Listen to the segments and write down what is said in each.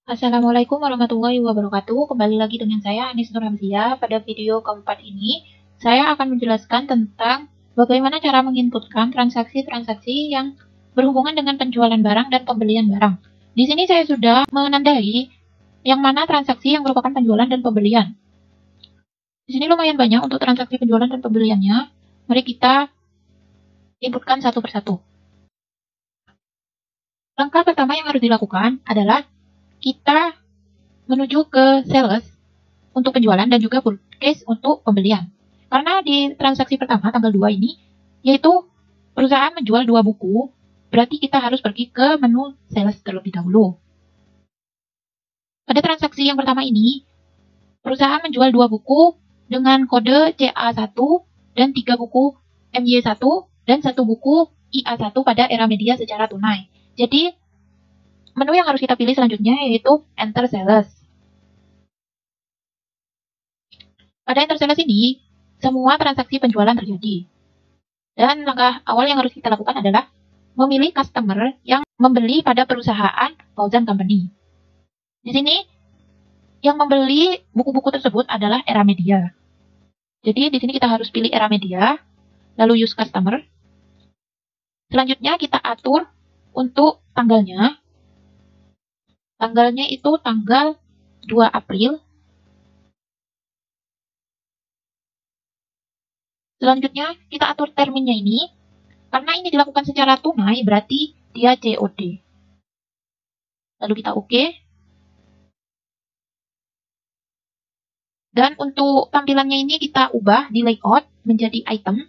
Assalamualaikum warahmatullahi wabarakatuh. Kembali lagi dengan saya Anis Nurhamzia. Pada video keempat ini, saya akan menjelaskan tentang bagaimana cara menginputkan transaksi-transaksi yang berhubungan dengan penjualan barang dan pembelian barang. Di sini saya sudah menandai yang mana transaksi yang merupakan penjualan dan pembelian. Di sini lumayan banyak untuk transaksi penjualan dan pembeliannya. Mari kita inputkan satu persatu. Langkah pertama yang harus dilakukan adalah kita menuju ke sales untuk penjualan dan juga purchase untuk pembelian. Karena di transaksi pertama tanggal 2 ini, yaitu perusahaan menjual 2 buku, berarti kita harus pergi ke menu sales terlebih dahulu. Pada transaksi yang pertama ini, perusahaan menjual 2 buku dengan kode CA1 dan 3 buku MY1 dan 1 buku IA1 pada era media secara tunai. Jadi, menu yang harus kita pilih selanjutnya yaitu Enter Sales. Pada Enter Sales ini, semua transaksi penjualan terjadi. Dan langkah awal yang harus kita lakukan adalah memilih customer yang membeli pada perusahaan Fauzan Company. Di sini, yang membeli buku-buku tersebut adalah Era Media. Jadi, di sini kita harus pilih Era Media, lalu use customer. Selanjutnya, kita atur untuk tanggalnya. Tanggalnya itu tanggal 2 April. Selanjutnya, kita atur terminnya ini. Karena ini dilakukan secara tunai, berarti dia COD. Lalu kita OK. Dan untuk tampilannya ini kita ubah di layout menjadi item.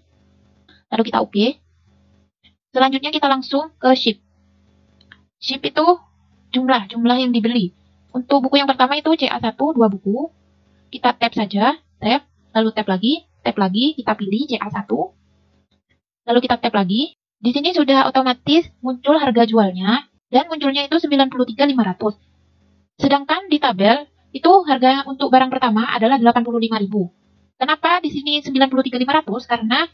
Lalu kita OK. Selanjutnya kita langsung ke ship. Ship itu jumlah yang dibeli. Untuk buku yang pertama itu CA1, 2 buku. Kita tab saja, tab, lalu tab lagi, kita pilih CA1. Lalu kita tab lagi. Di sini sudah otomatis muncul harga jualnya dan munculnya itu 93.500. Sedangkan di tabel itu harga untuk barang pertama adalah 85.000. Kenapa di sini 93.500? Karena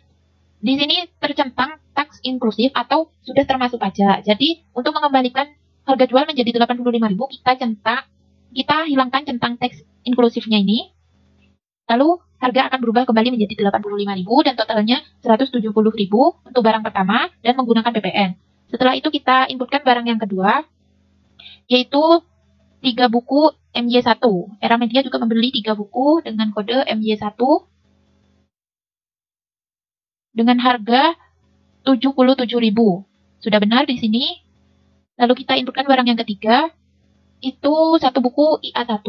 di sini tercentang tax inklusif atau sudah termasuk pajak. Jadi untuk mengembalikan harga jual menjadi 85.000 kita hilangkan centang tax inklusifnya ini. Lalu harga akan berubah kembali menjadi 85.000 dan totalnya 170.000 untuk barang pertama dan menggunakan PPN. Setelah itu kita inputkan barang yang kedua, yaitu 3 buku MY1. Era Media juga membeli 3 buku dengan kode MY1 dengan harga 77.000. Sudah benar di sini. Lalu kita inputkan barang yang ketiga, itu 1 buku IA1.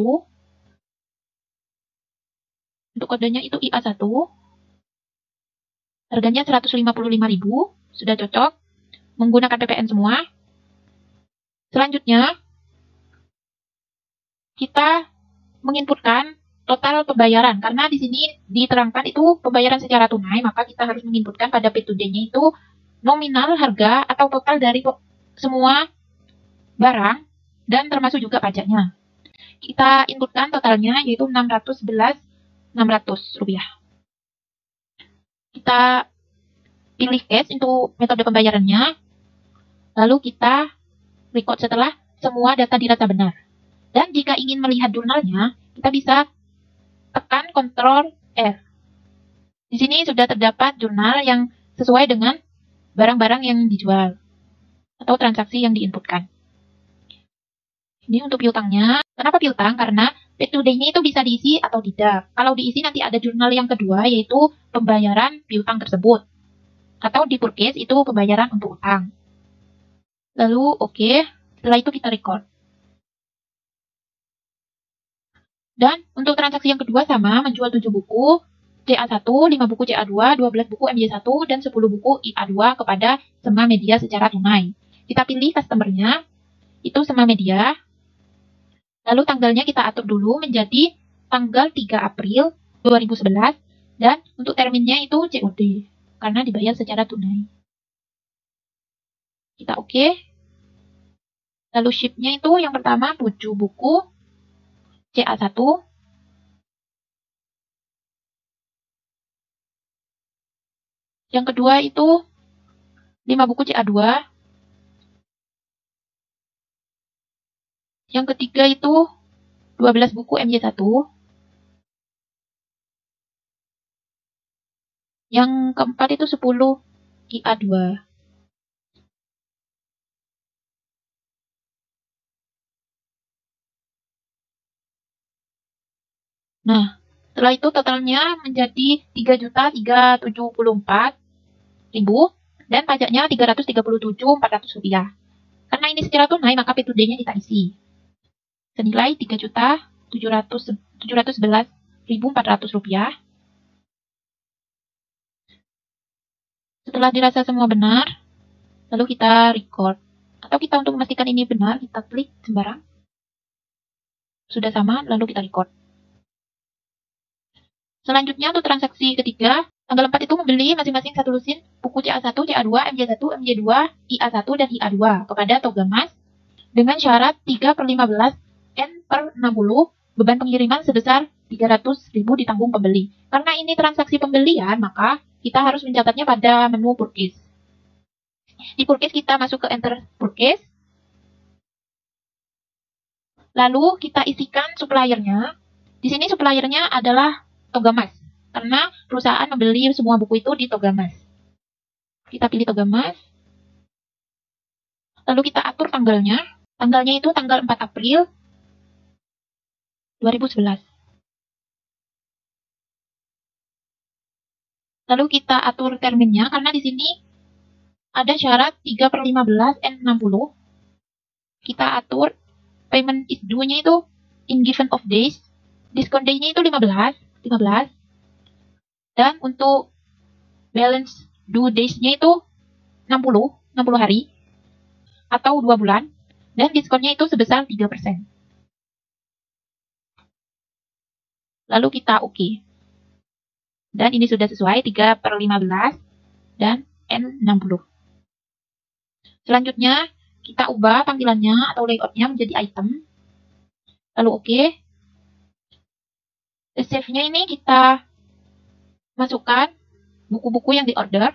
Untuk kodenya itu IA1. Harganya 155.000, sudah cocok. Menggunakan PPN semua. Selanjutnya, kita menginputkan total pembayaran. Karena di sini diterangkan itu pembayaran secara tunai, maka kita harus menginputkan pada P2D-nya itu nominal harga atau total dari semua barang dan termasuk juga pajaknya. Kita inputkan totalnya yaitu 611.600 rupiah. Kita pilih cash untuk metode pembayarannya. Lalu kita record setelah semua data dirasa benar. Dan jika ingin melihat jurnalnya, kita bisa tekan Ctrl F. Di sini sudah terdapat jurnal yang sesuai dengan barang-barang yang dijual atau transaksi yang diinputkan. Ini untuk piutangnya. Kenapa piutang? Karena P2D-nya itu bisa diisi atau tidak. Kalau diisi nanti ada jurnal yang kedua, yaitu pembayaran piutang tersebut. Atau di purchase itu pembayaran untuk utang. Lalu OK, setelah itu kita record. Dan untuk transaksi yang kedua sama, menjual 7 buku CA1, 5 buku CA2, 12 buku MY1, dan 10 buku IA2 kepada Sema Media secara tunai. Kita pilih customer-nya, itu Sema Media. Lalu tanggalnya kita atur dulu menjadi tanggal 3 April 2011. Dan untuk terminnya itu COD, karena dibayar secara tunai. Kita OK. Lalu ship-nya itu yang pertama 7 buku CA1. Yang kedua itu 5 buku CA2. Yang ketiga itu 12 buku MY1. Yang keempat itu 10 IA2. Nah, setelah itu totalnya menjadi 3.374.000 dan pajaknya 337.400 rupiah. Karena ini secara tunai, maka P2D-nya kita isi. Senilai 3.711.400 rupiah. Setelah dirasa semua benar, lalu kita record. Atau kita untuk memastikan ini benar, kita klik sembarang. Sudah sama, lalu kita record. Selanjutnya untuk transaksi ketiga, tanggal 4 itu membeli masing-masing satu lusin buku CA1, CA2, MY1, MY2, IA1, dan IA2 kepada Togamas dengan syarat 3/15 N/60, beban pengiriman sebesar 300.000 ditanggung pembeli. Karena ini transaksi pembelian, maka kita harus mencatatnya pada menu purchase. Di purchase kita masuk ke enter purchase. Lalu kita isikan suppliernya. Di sini suppliernya adalah Togamas. Karena perusahaan membeli semua buku itu di Togamas. Kita pilih Togamas. Lalu kita atur tanggalnya. Tanggalnya itu tanggal 4 April 2011. Lalu kita atur terminnya karena di sini ada syarat 3/15 N60. Kita atur payment is due-nya itu in given of days. Discount day-nya itu 15. Dan untuk balance due days-nya itu 60 hari atau 2 bulan. Dan diskonnya itu sebesar 3%. Lalu kita OK. Dan ini sudah sesuai 3/15 dan N60. Selanjutnya, kita ubah tampilannya atau layoutnya menjadi item. Lalu OK. Save-nya ini kita masukkan buku-buku yang diorder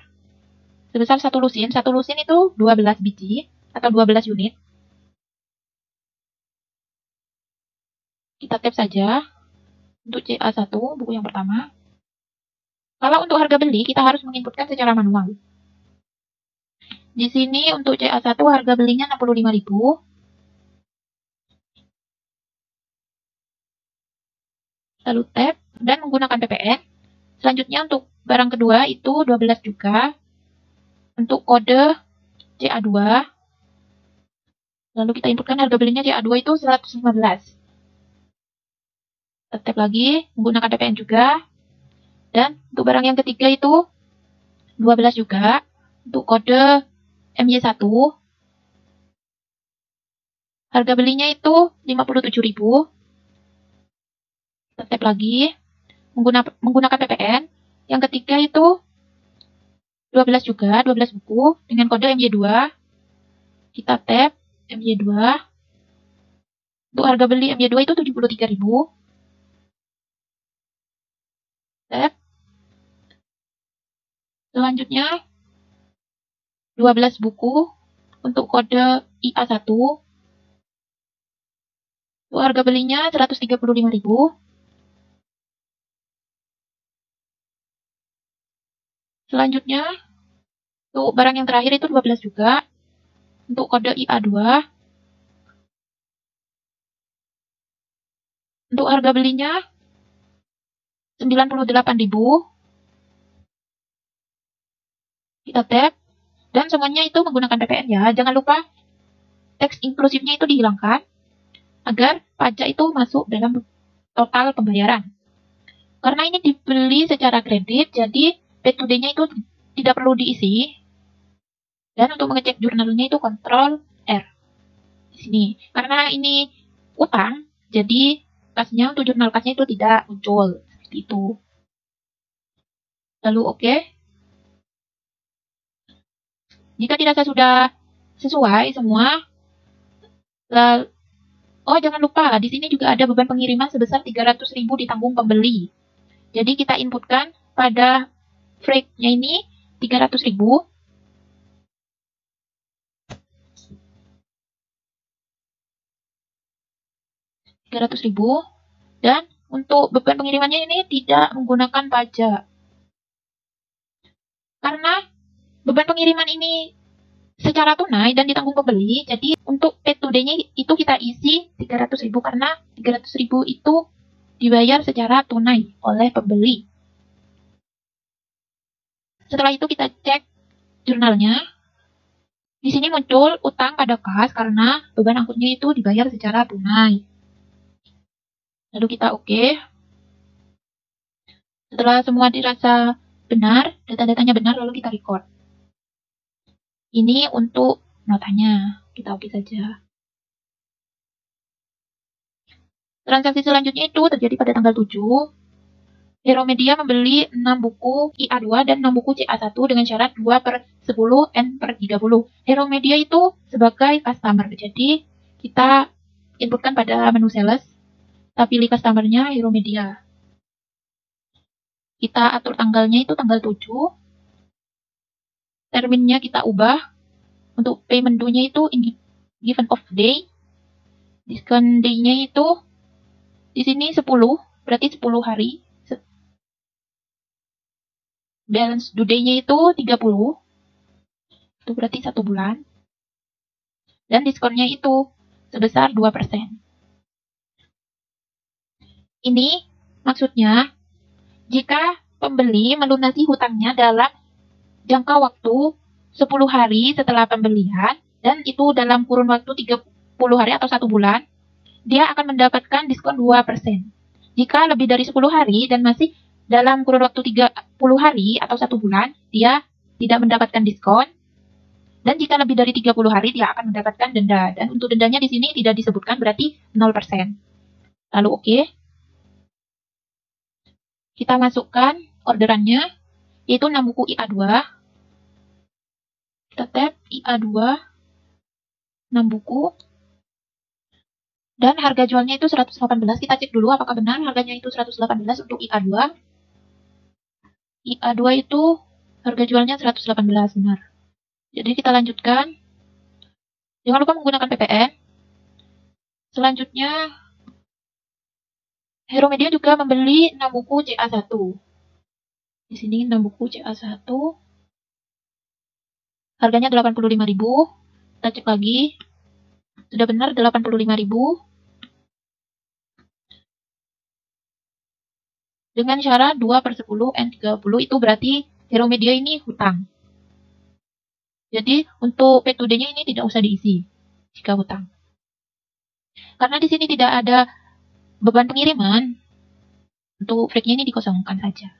sebesar 1 lusin. 1 lusin itu 12 biji atau 12 unit. Kita tap saja untuk CA1, buku yang pertama. Kalau untuk harga beli, kita harus menginputkan secara manual. Di sini untuk CA1 harga belinya 65.000. Lalu tap dan menggunakan PPN. Selanjutnya untuk barang kedua itu 12 juga. Untuk kode CA2. Lalu kita inputkan harga belinya CA2 itu 115. Tap lagi, menggunakan PPN juga. Dan untuk barang yang ketiga itu 12 juga. Untuk kode MY1. Harga belinya itu 57.000. Tap lagi, menggunakan PPN. Yang ketiga itu 12 juga, 12 buku dengan kode MY2. Kita tap MY2. Untuk harga beli MY2 itu 73.000. Tap. Selanjutnya 12 buku untuk kode IA1. Untuk harga belinya 135.000. Selanjutnya untuk barang yang terakhir itu 12 juga. Untuk kode IA2. Untuk harga belinya 98.000. Kita tap. Dan semuanya itu menggunakan PPN ya. Jangan lupa teks inklusifnya itu dihilangkan agar pajak itu masuk dalam total pembayaran. Karena ini dibeli secara kredit, jadi P2D-nya itu tidak perlu diisi. Dan untuk mengecek jurnalnya itu Ctrl R. Di sini. Karena ini utang, jadi kasnya untuk jurnal kasnya itu tidak muncul. Seperti itu. Lalu OK. Jika dirasa sudah sesuai semua, oh jangan lupa, di sini juga ada beban pengiriman sebesar 300.000 ditanggung pembeli. Jadi kita inputkan pada freight-nya ini 300.000. 300.000. Dan untuk beban pengirimannya ini tidak menggunakan pajak. Karena beban pengiriman ini secara tunai dan ditanggung pembeli, jadi untuk paid today-nya itu kita isi 300.000 karena 300.000 itu dibayar secara tunai oleh pembeli. Setelah itu kita cek jurnalnya. Di sini muncul utang pada kas karena beban angkutnya itu dibayar secara tunai. Lalu kita oke. Setelah semua dirasa benar, data-datanya benar, lalu kita record. Ini untuk notanya, kita oke saja. Transaksi selanjutnya itu terjadi pada tanggal 7. Hero Media membeli 6 buku IA2 dan 6 buku CA1 dengan syarat 2/10 N/30. Hero Media itu sebagai customer, jadi kita inputkan pada menu sales, kita pilih customernya Hero Media. Kita atur tanggalnya itu tanggal 7. Terminnya kita ubah. Untuk payment due-nya itu given of day. Discount day-nya itu di sini 10, berarti 10 hari. Balance due day-nya itu 30. Itu berarti 1 bulan. Dan diskonnya itu sebesar 2%. Ini maksudnya jika pembeli melunasi hutangnya dalam jangka waktu 10 hari setelah pembelian, dan itu dalam kurun waktu 30 hari atau 1 bulan, dia akan mendapatkan diskon 2%. Jika lebih dari 10 hari dan masih dalam kurun waktu 30 hari atau 1 bulan, dia tidak mendapatkan diskon. Dan jika lebih dari 30 hari, dia akan mendapatkan denda. Dan untuk dendanya di sini tidak disebutkan, berarti 0%. Lalu oke. Kita masukkan orderannya, yaitu 6 buku IA2. Kita tap IA2, 6 buku. Dan harga jualnya itu 118. Kita cek dulu apakah benar harganya itu 118 untuk IA2. IA2 itu harga jualnya 118, benar. Jadi kita lanjutkan. Jangan lupa menggunakan PPN. Selanjutnya, Hero Media juga membeli 6 buku CA1. Di sini 6 buku CA1. Harganya 85.000. Kita cek lagi. Sudah benar 85.000. Dengan syarat 2/10 N30, itu berarti Hero Media ini hutang. Jadi untuk paid today-nya ini tidak usah diisi jika hutang. Karena di sini tidak ada beban pengiriman, untuk freak-nya ini dikosongkan saja.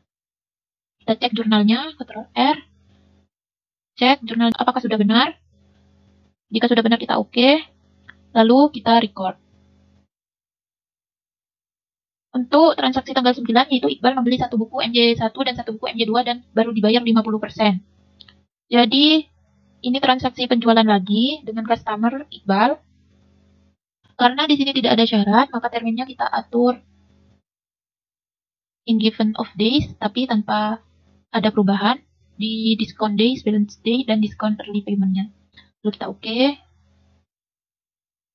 Kita cek jurnalnya, Ctrl R. Cek jurnal apakah sudah benar. Jika sudah benar kita oke. Lalu kita record. Untuk transaksi tanggal 9, yaitu Iqbal membeli 1 buku MJ1 dan 1 buku MJ2 dan baru dibayar 50%. Jadi ini transaksi penjualan lagi dengan customer Iqbal. Karena di sini tidak ada syarat, maka terminnya kita atur in given of days, tapi tanpa ada perubahan di discount days, balance day, dan discount early payment-nya. Lalu kita oke.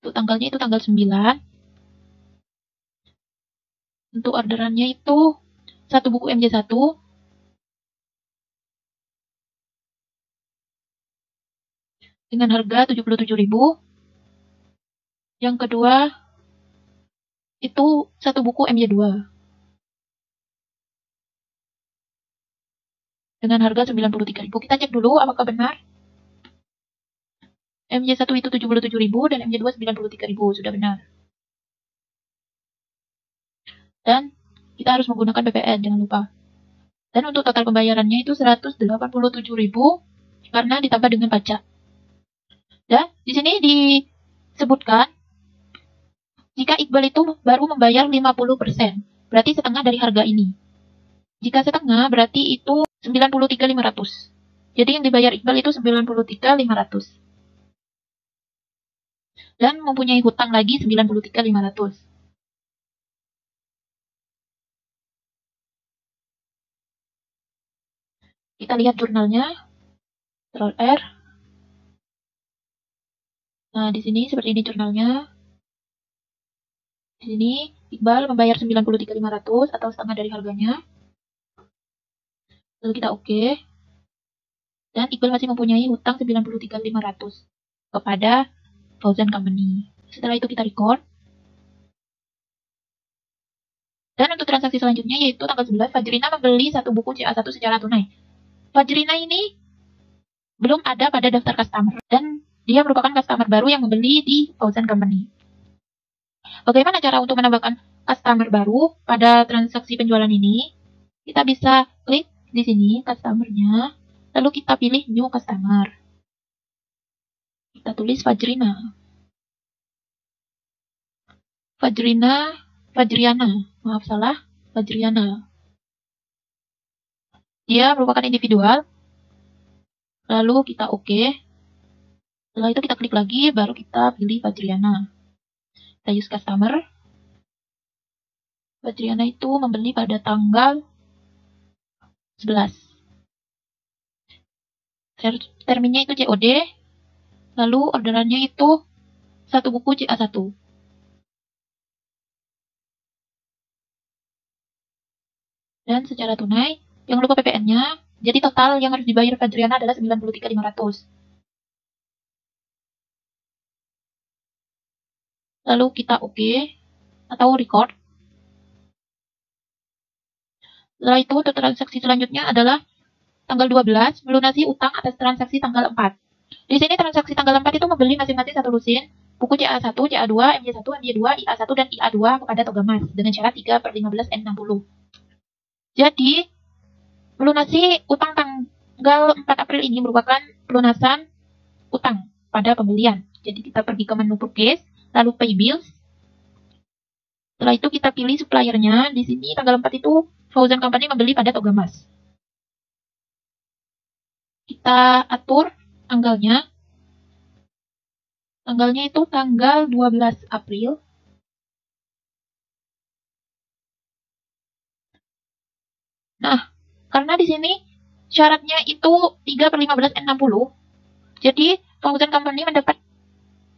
Untuk tanggalnya itu tanggal 9. Untuk orderannya itu 1 buku MJ1. Dengan harga 77.000. Yang kedua itu 1 buku MJ2 dengan harga 93.000. Kita cek dulu apakah benar. MJ1 itu 77.000 dan MJ2 93.000. Sudah benar. Dan kita harus menggunakan PPN, jangan lupa. Dan untuk total pembayarannya itu 187.000 karena ditambah dengan pajak. Dan di sini disebutkan jika Iqbal itu baru membayar 50%, berarti setengah dari harga ini. Jika setengah, berarti itu 93.500. Jadi yang dibayar Iqbal itu 93.500. Dan mempunyai hutang lagi 93.500. Kita lihat jurnalnya. Ctrl R. Nah, di sini seperti ini jurnalnya. Di sini Iqbal membayar 93.500 atau setengah dari harganya. Lalu kita oke. Dan Iqbal masih mempunyai hutang 93.500 kepada Fauzan Company. Setelah itu kita record. Dan untuk transaksi selanjutnya yaitu tanggal 11, Fajrina membeli satu buku CA1 secara tunai. Fajrina ini belum ada pada daftar customer dan dia merupakan customer baru yang membeli di Fauzan Company. Bagaimana cara untuk menambahkan customer baru pada transaksi penjualan ini? Kita bisa klik di sini customer-nya, lalu kita pilih new customer. Kita tulis Fajrina. Fajriana. Maaf salah, Fajriana. Dia merupakan individual. Lalu kita oke. Setelah itu kita klik lagi, baru kita pilih Fajriana. Kita use customer. Fajriana itu membeli pada tanggal 11. Terminnya itu COD. Lalu orderannya itu satu buku CA1. Dan secara tunai, jangan lupa PPN-nya. Jadi total yang harus dibayar Fajriana adalah 93.500. Lalu kita oke atau record. Setelah itu untuk transaksi selanjutnya adalah tanggal 12 melunasi utang atas transaksi tanggal 4. Di sini transaksi tanggal 4 itu membeli masing-masing satu lusin, buku CA1, CA2, MJ1, MJ2, IA1, dan IA2 kepada Togamas dengan syarat 3/15 N60. Jadi, melunasi utang tanggal 4 April ini merupakan pelunasan utang pada pembelian. Jadi kita pergi ke menu purchase, lalu pay bills. Setelah itu kita pilih suppliernya. Di sini tanggal 4 itu Fauzan Company membeli pada Togamas. Kita atur tanggalnya. Tanggalnya itu tanggal 12 April. Nah, karena di sini syaratnya itu 3/15 N60. Jadi, Fauzan Company mendapat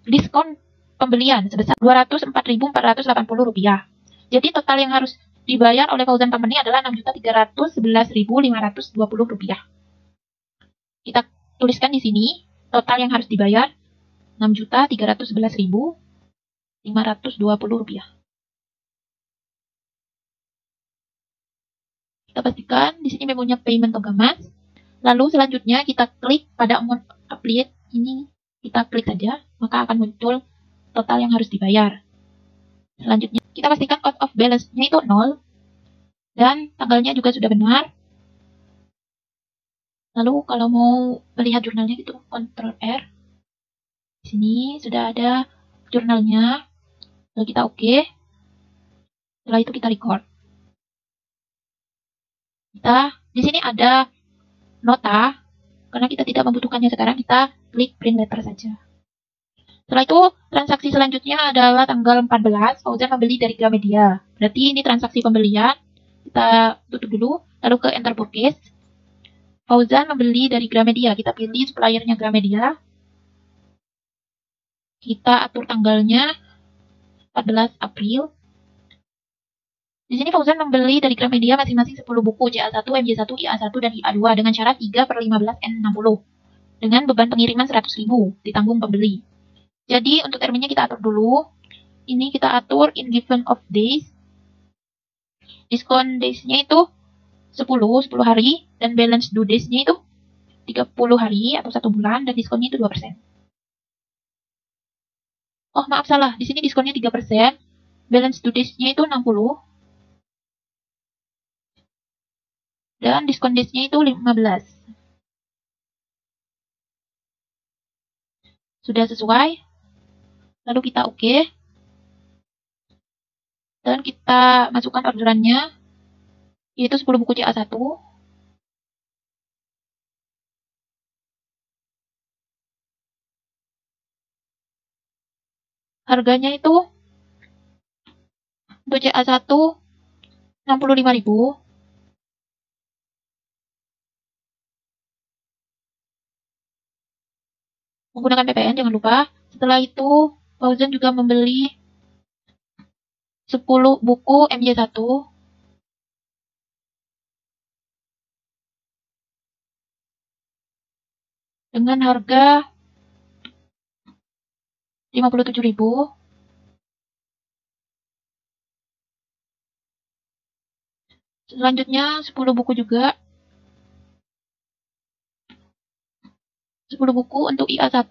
diskon pembelian sebesar Rp204.480. Jadi, total yang harus dibayar oleh Fauzan Company adalah Rp6.311.520. Kita tuliskan di sini total yang harus dibayar Rp6.311.520. Kita pastikan di sini memonya payment Togamas. Lalu selanjutnya kita klik pada amount applied ini, kita klik saja, maka akan muncul total yang harus dibayar. Selanjutnya kita pastikan out of balance-nya itu 0 dan tanggalnya juga sudah benar. Lalu kalau mau melihat jurnalnya gitu, Ctrl R. Di sini sudah ada jurnalnya. Lalu kita oke. Setelah itu kita record. Di sini ada nota. Karena kita tidak membutuhkannya sekarang, kita klik print letter saja. Setelah itu, transaksi selanjutnya adalah tanggal 14, Fauzan membeli dari Gramedia. Berarti ini transaksi pembelian. Kita tutup dulu, lalu ke enter purchase. Fauzan membeli dari Gramedia. Kita pilih suppliernya Gramedia. Kita atur tanggalnya 14 April. Di sini Fauzan membeli dari Gramedia masing-masing 10 buku CA1, MJ1, IA1, dan IA2 dengan syarat 3/15 N60. Dengan beban pengiriman 100.000 ditanggung pembeli. Jadi untuk terminnya kita atur dulu. Ini kita atur in given of days. Diskon days-nya itu 10 hari, dan balance due days-nya itu 30 hari atau 1 bulan, dan diskonnya itu 2%. Oh, maaf salah. Di sini diskonnya 3%. Balance due days-nya itu 60. Dan diskon days-nya itu 15. Sudah sesuai. Lalu kita oke. Dan kita masukkan orderannya, yaitu 10 buku CA1. Harganya itu untuk CA1 65.000. Menggunakan PPN jangan lupa. Setelah itu Fauzan juga membeli 10 buku MY1 dengan harga 57.000. Selanjutnya 10 buku juga. 10 buku untuk IA1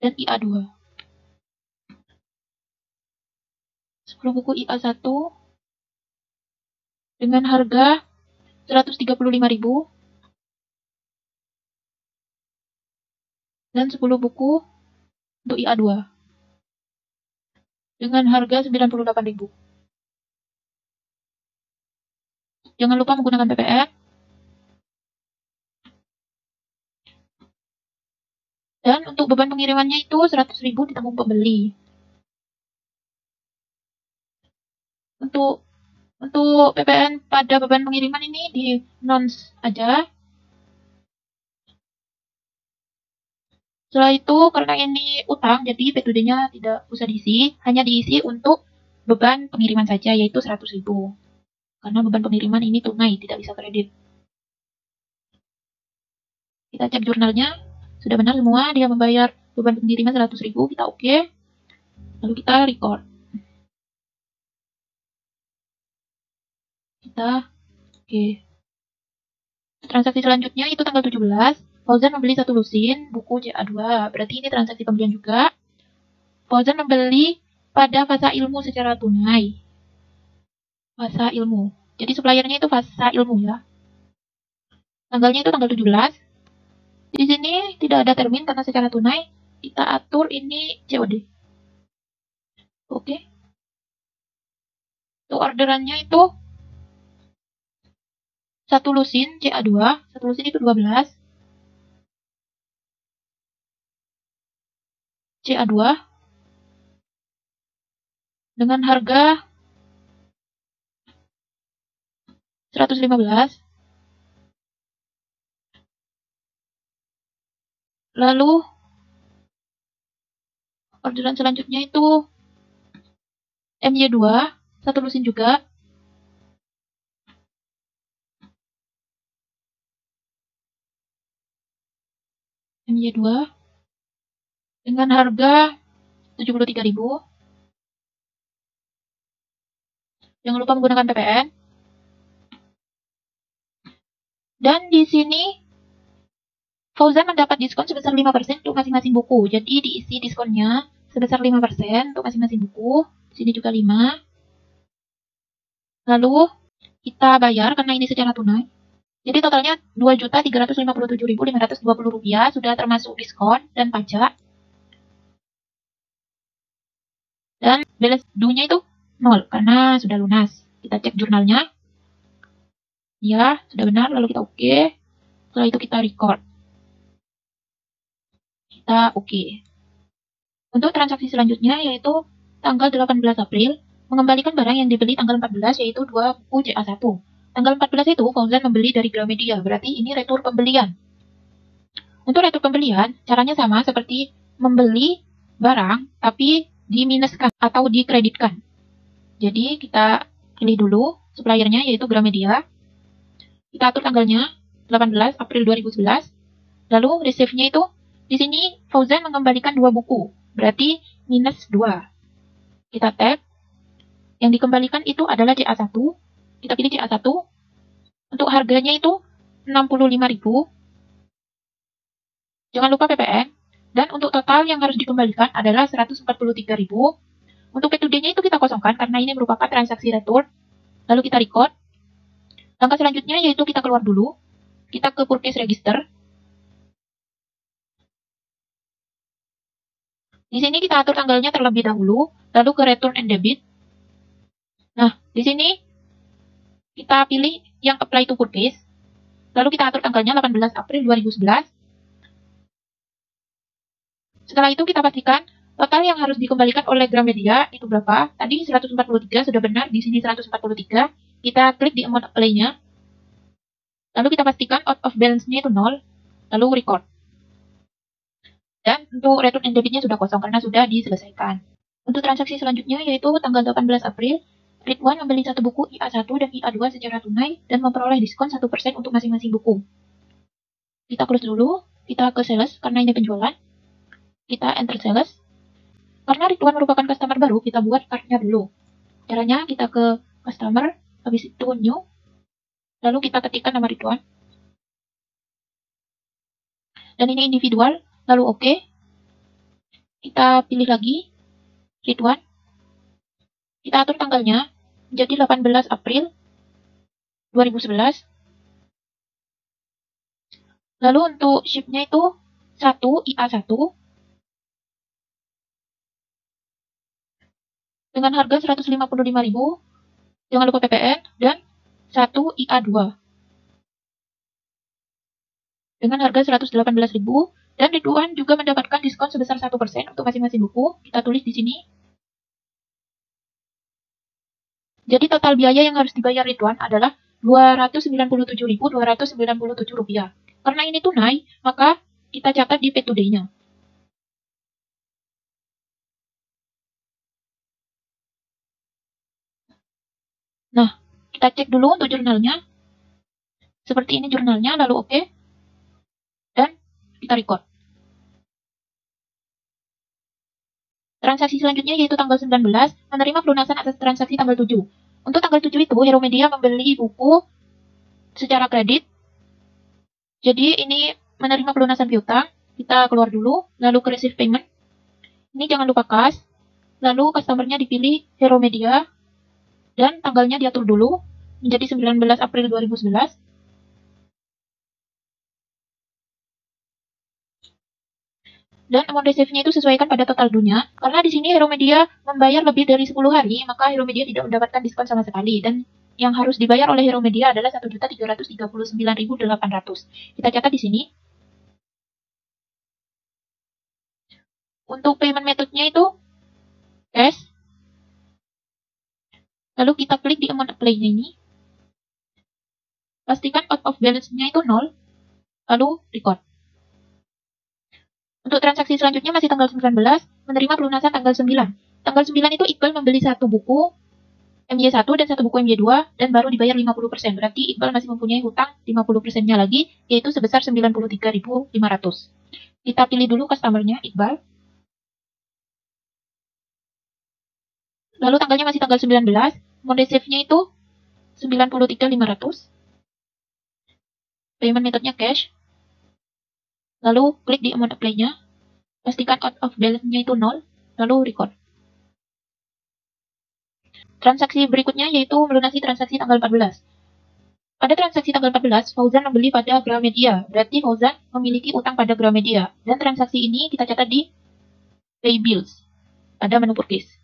dan IA2. 10 buku IA1 dengan harga 135.000 dan 10 buku untuk IA2 dengan harga 98.000. Jangan lupa menggunakan PPN. Dan untuk beban pengirimannya itu 100.000 ditanggung pembeli. Untuk PPN pada beban pengiriman ini di nons aja. Setelah itu, karena ini utang, jadi P2D-nya tidak usah diisi, hanya diisi untuk beban pengiriman saja, yaitu 100.000. Karena beban pengiriman ini tunai, tidak bisa kredit. Kita cek jurnalnya, sudah benar semua, dia membayar beban pengiriman 100.000, kita oke. Lalu kita record. Kita oke. Transaksi selanjutnya itu tanggal 17. Fauzan membeli 1 lusin buku CA2. Berarti ini transaksi pembelian juga. Fauzan membeli pada Fasa Ilmu secara tunai. Fasa Ilmu. Jadi suppliernya itu Fasa Ilmu ya. Tanggalnya itu tanggal 17. Di sini tidak ada termin karena secara tunai. Kita atur ini COD. Oke. Untuk orderannya itu 1 lusin CA2. 1 lusin itu 12. CA2 dengan harga 115. Lalu orderan selanjutnya itu MY2, 1 lusin juga. MY2 dengan harga 73.000. Jangan lupa menggunakan PPN. Dan di sini Fauzan mendapat diskon sebesar 5% untuk masing-masing buku. Jadi diisi diskonnya sebesar 5% untuk masing-masing buku. Di sini juga 5. Lalu kita bayar karena ini secara tunai. Jadi totalnya Rp2.357.520 sudah termasuk diskon dan pajak. Dan balance due-nya itu 0 karena sudah lunas. Kita cek jurnalnya. Ya, sudah benar. Lalu kita oke. Setelah itu kita record. Kita oke. Untuk transaksi selanjutnya yaitu tanggal 18 April, mengembalikan barang yang dibeli tanggal 14 yaitu 2 buku CA1. Tanggal 14 itu Fauzan membeli dari Gramedia, berarti ini retur pembelian. Untuk retur pembelian, caranya sama seperti membeli barang tapi diminuskan atau dikreditkan. Jadi kita pilih dulu suppliernya yaitu Gramedia. Kita atur tanggalnya 18 April 2011. Lalu receive-nya itu di sini Fauzan mengembalikan 2 buku, berarti minus 2. Kita tab. Yang dikembalikan itu adalah CA1. Kita pilih CA1. Untuk harganya itu 65.000. Jangan lupa PPN. Dan untuk total yang harus dikembalikan adalah 143.000. Untuk P2D-nya itu kita kosongkan karena ini merupakan transaksi return. Lalu kita record. Langkah selanjutnya yaitu kita keluar dulu. Kita ke purchase register. Di sini kita atur tanggalnya terlebih dahulu, lalu ke return and debit. Nah, di sini kita pilih yang apply to purchase. Lalu kita atur tanggalnya 18 April 2011. Setelah itu kita pastikan total yang harus dikembalikan oleh Gramedia itu berapa. Tadi 143 sudah benar, di sini 143. Kita klik di amount apply-nya. Lalu kita pastikan out of balance-nya itu 0. Lalu record. Dan untuk return and debit-nya sudah kosong karena sudah diselesaikan. Untuk transaksi selanjutnya yaitu tanggal 18 April, Ridwan membeli satu buku IA1 dan IA2 secara tunai dan memperoleh diskon 1% untuk masing-masing buku. Kita close dulu, kita ke sales karena ini penjualan. Kita enter sales. Karena Ridwan merupakan customer baru, kita buat card-nya dulu. Caranya kita ke customer, habis itu new, lalu kita ketikkan nama Ridwan. Dan ini individual, lalu oke. Kita pilih lagi Ridwan. Kita atur tanggalnya menjadi 18 April 2011. Lalu untuk ship-nya itu 1 IA1 dengan harga 155.000, jangan lupa PPN, dan 1 IA2 dengan harga 118.000, dan Ridwan juga mendapatkan diskon sebesar 1% untuk masing-masing buku. Kita tulis di sini. Jadi total biaya yang harus dibayar Ridwan adalah Rp297.297. Karena ini tunai, maka kita catat di pay today-nya. Nah, kita cek dulu untuk jurnalnya. Seperti ini jurnalnya, lalu oke. Dan kita record. Transaksi selanjutnya yaitu tanggal 19, menerima pelunasan atas transaksi tanggal 7. Untuk tanggal 7 itu, Hero Media membeli buku secara kredit. Jadi ini menerima pelunasan piutang. Kita keluar dulu, lalu ke receive payment. Ini jangan lupa cash. Lalu customer-nya dipilih Hero Media. Dan tanggalnya diatur dulu menjadi 19 April 2011. Dan amount receive-nya itu sesuaikan pada total dunia. Karena di sini Hero Media membayar lebih dari 10 hari, maka Hero Media tidak mendapatkan diskon sama sekali. Dan yang harus dibayar oleh Hero Media adalah 1.339.800. Kita catat di sini. Untuk payment method-nya itu cash. Lalu kita klik di amount apply-nya ini. Pastikan out of balance-nya itu 0. Lalu record. Untuk transaksi selanjutnya masih tanggal 19, menerima pelunasan tanggal 9. Tanggal 9 itu Iqbal membeli satu buku MY1 dan satu buku MY2 dan baru dibayar 50%. Berarti Iqbal masih mempunyai hutang 50%-nya lagi, yaitu sebesar 93.500. Kita pilih dulu customer-nya, Iqbal. Lalu tanggalnya masih tanggal 19, amount receive-nya itu 93.500. Payment methodnya cash. Lalu klik di amount apply-nya. Pastikan out of balance-nya itu 0. Lalu record. Transaksi berikutnya yaitu melunasi transaksi tanggal 14. Pada transaksi tanggal 14, Fauzan membeli pada Gramedia. Berarti Fauzan memiliki utang pada Gramedia. Dan transaksi ini kita catat di Pay Bills pada menu purchase.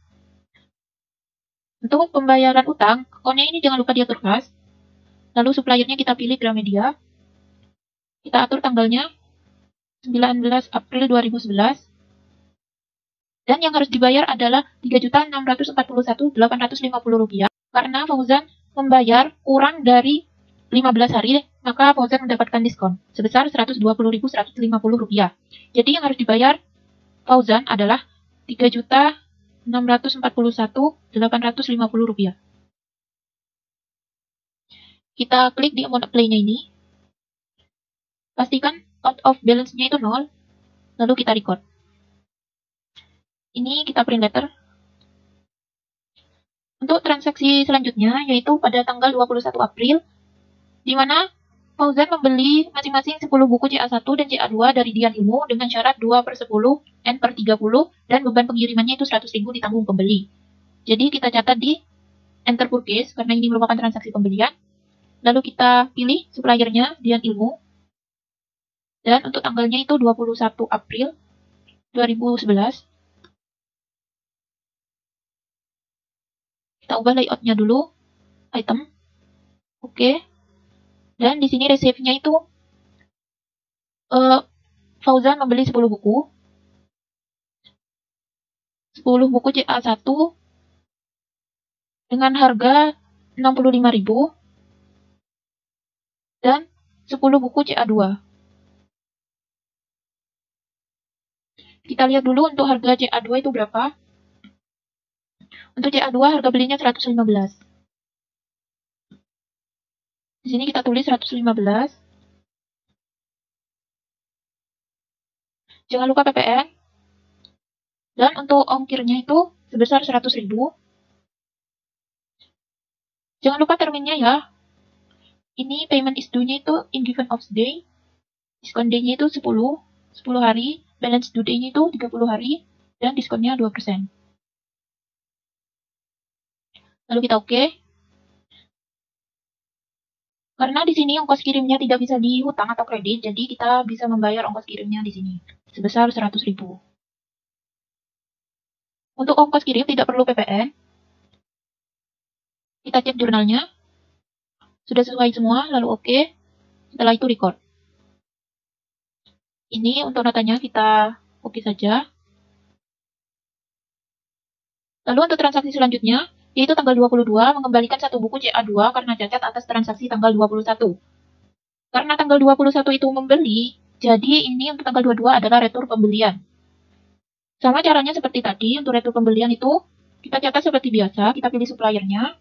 Untuk pembayaran utang, akunnya ini jangan lupa diatur cash. Lalu suppliernya kita pilih Gramedia. Kita atur tanggalnya 19 April 2011. Dan yang harus dibayar adalah Rp3.641.850 karena Fauzan membayar kurang dari 15 hari, maka Fauzan mendapatkan diskon sebesar Rp120.150. Jadi yang harus dibayar Fauzan adalah Rp3.641.850. Kita klik di amount apply-nya ini. Pastikan out of balance-nya itu 0. Lalu kita record. Ini kita print letter. Untuk transaksi selanjutnya, yaitu pada tanggal 21 April, di mana Fauzan membeli masing-masing 10 buku CA1 dan CA2 dari Dian Ilmu dengan syarat 2/10, N/30, dan beban pengirimannya itu 100.000 ditanggung pembeli. Jadi kita catat di enter purchase, karena ini merupakan transaksi pembelian. Lalu kita pilih suppliernya Dian Ilmu. Dan untuk tanggalnya itu 21 April 2011. Kita ubah layout-nya dulu. Item. Oke. Dan di sini receive-nya itu Fauzan membeli 10 buku. 10 buku CA1 dengan harga 65.000 dan 10 buku CA2. Kita lihat dulu untuk harga CA2 itu berapa. Untuk CA2 harga belinya 115. Di sini kita tulis 115. Jangan lupa PPN. Dan untuk ongkirnya itu sebesar 100.000. Jangan lupa terminnya ya. Ini payment is due-nya itu in given of day. Diskon day-nya itu 10 hari. Balance due day-nya itu 30 hari. Dan diskonnya 2%. Lalu kita oke. Karena di sini ongkos kirimnya tidak bisa dihutang atau kredit, jadi kita bisa membayar ongkos kirimnya di sini sebesar 100.000. Untuk ongkos kirim tidak perlu PPN. Kita cek jurnalnya. Sudah sesuai semua, lalu oke. Setelah itu record. Ini untuk notanya kita oke saja. Lalu untuk transaksi selanjutnya, yaitu tanggal 22 mengembalikan satu buku CA2 karena cacat atas transaksi tanggal 21. Karena tanggal 21 itu membeli, jadi ini untuk tanggal 22 adalah retur pembelian. Sama caranya seperti tadi, untuk retur pembelian itu, kita catat seperti biasa, kita pilih suppliernya.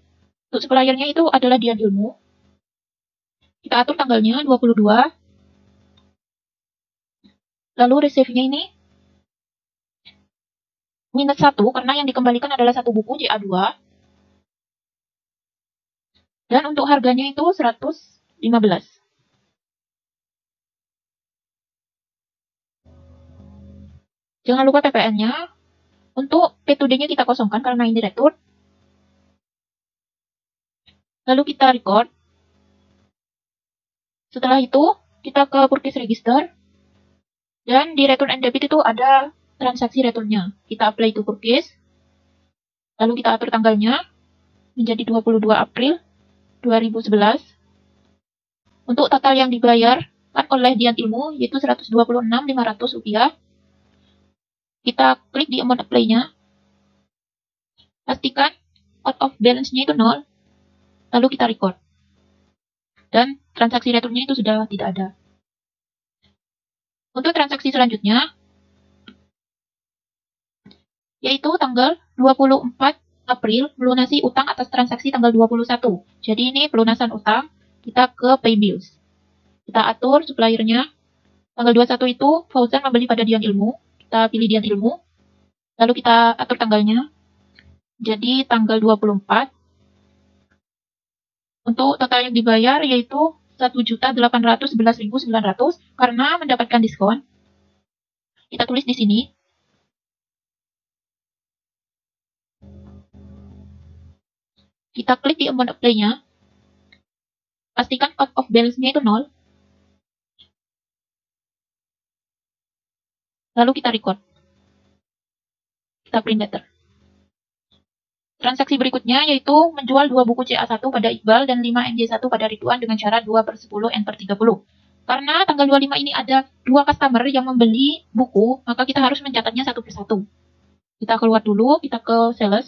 Untuk suppliernya itu adalah Dian Ilmu. Kita atur tanggalnya 22. Lalu receive-nya ini -1, karena yang dikembalikan adalah satu buku CA2. Dan untuk harganya itu 115. Jangan lupa PPN-nya. Untuk P2D-nya kita kosongkan karena ini retur. Lalu kita record. Setelah itu, kita ke purchase register. Dan di return and debit itu ada transaksi returnnya. Kita apply to purchase. Lalu kita atur tanggalnya menjadi 22 April 2011. Untuk total yang dibayar kan oleh Dian Ilmu yaitu 126.500 rupiah. Kita klik di amount apply-nya. Pastikan out of balance-nya itu 0. Lalu kita record. Dan transaksi returnnya itu sudah tidak ada. Untuk transaksi selanjutnya, yaitu tanggal 24 April melunasi utang atas transaksi tanggal 21. Jadi ini pelunasan utang, kita ke pay bills. Kita atur suppliernya. Tanggal 21 itu Fauzan membeli pada Dian Ilmu. Kita pilih Dian Ilmu. Lalu kita atur tanggalnya. Jadi tanggal 24. Untuk total yang dibayar yaitu 1.811.900 karena mendapatkan diskon. Kita tulis di sini. Kita klik di amount apply-nya. Pastikan out of balance-nya itu 0. Lalu kita record. Kita print letter. Transaksi berikutnya yaitu menjual 2 buku CA1 pada Iqbal dan 5 MJ1 pada Ridwan dengan syarat 2/10 N/30. Karena tanggal 25 ini ada 2 customer yang membeli buku, maka kita harus mencatatnya satu persatu. Kita keluar dulu, kita ke sales,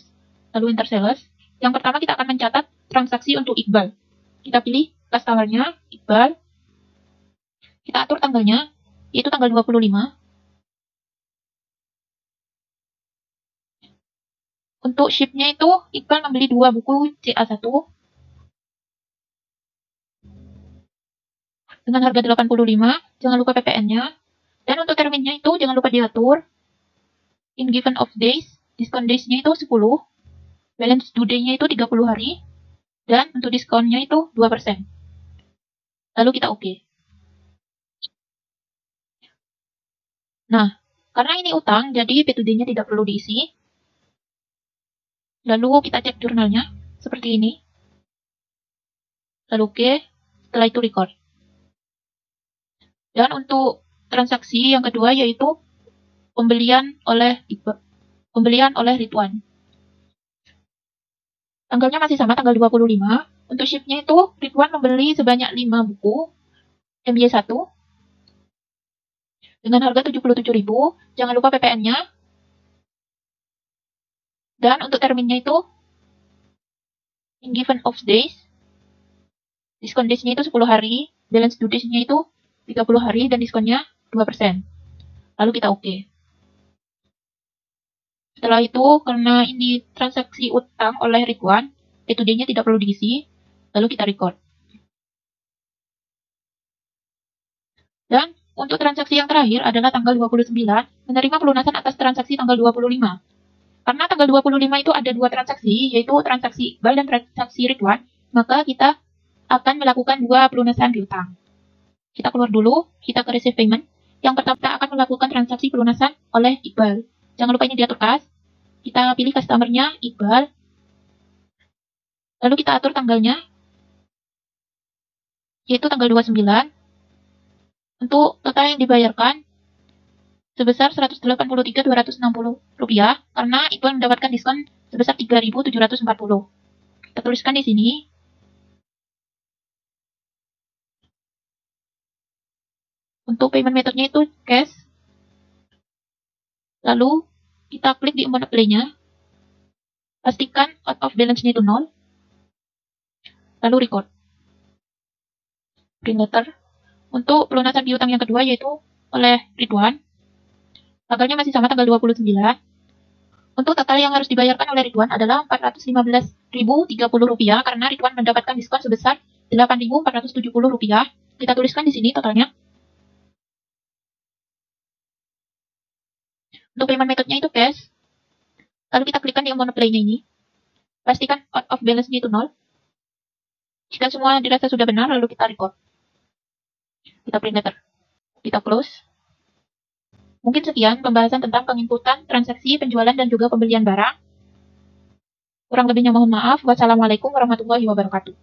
lalu enter sales. Yang pertama kita akan mencatat transaksi untuk Iqbal. Kita pilih customer-nya, Iqbal. Kita atur tanggalnya, yaitu tanggal 25. Untuk ship-nya itu, Iqbal membeli 2 buku CA1 dengan harga 85, jangan lupa PPN-nya. Dan untuk terminnya itu, jangan lupa diatur. In given of days, diskon days-nya itu 10, balance due day-nya itu 30 hari, dan untuk diskonnya itu 2%. Lalu kita oke. Nah, karena ini utang, jadi P2D-nya tidak perlu diisi. Lalu kita cek jurnalnya, seperti ini. Lalu oke, setelah itu record. Dan untuk transaksi yang kedua yaitu pembelian oleh Ridwan. Tanggalnya masih sama, tanggal 25. Untuk ship-nya itu, Ridwan membeli sebanyak 5 buku MY1 dengan harga 77.000. Jangan lupa PPN-nya. Dan untuk terminnya itu, in given of days, diskon days-nya itu 10 hari, balance due days-nya itu 30 hari, dan diskonnya 2%. Lalu kita oke. Setelah itu, karena ini transaksi utang oleh Ridwan, P2D-nya tidak perlu diisi, lalu kita record. Dan untuk transaksi yang terakhir adalah tanggal 29, menerima pelunasan atas transaksi tanggal 25. Karena tanggal 25 itu ada dua transaksi, yaitu transaksi Iqbal dan transaksi Ridwan, maka kita akan melakukan dua pelunasan piutang. Kita keluar dulu, kita ke receive payment. Yang pertama kita akan melakukan transaksi pelunasan oleh Iqbal. Jangan lupa ini diatur kas. Kita pilih customer-nya Iqbal. Lalu kita atur tanggalnya, yaitu tanggal 29. Untuk total yang dibayarkan sebesar Rp183.260 karena Iqbal mendapatkan diskon sebesar Rp3.740. Kita tuliskan di sini. Untuk payment methodnya itu cash. Lalu kita klik di amount play-nya. Pastikan out of balance-nya itu 0. Lalu record. Print letter. Untuk pelunasan piutang yang kedua yaitu oleh Ridwan. Tanggalnya masih sama tanggal 29. Untuk total yang harus dibayarkan oleh Ridwan adalah Rp415.030 karena Ridwan mendapatkan diskon sebesar Rp8.470. Kita tuliskan di sini totalnya. Untuk payment methodnya itu cash. Lalu kita klikkan di amount play-nya ini. Pastikan out of balance-nya itu 0. Jika semua dirasa sudah benar, lalu kita record. Kita print letter. Kita close. Mungkin sekian pembahasan tentang penginputan, transaksi, penjualan, dan juga pembelian barang. Kurang lebihnya mohon maaf. Wassalamualaikum warahmatullahi wabarakatuh.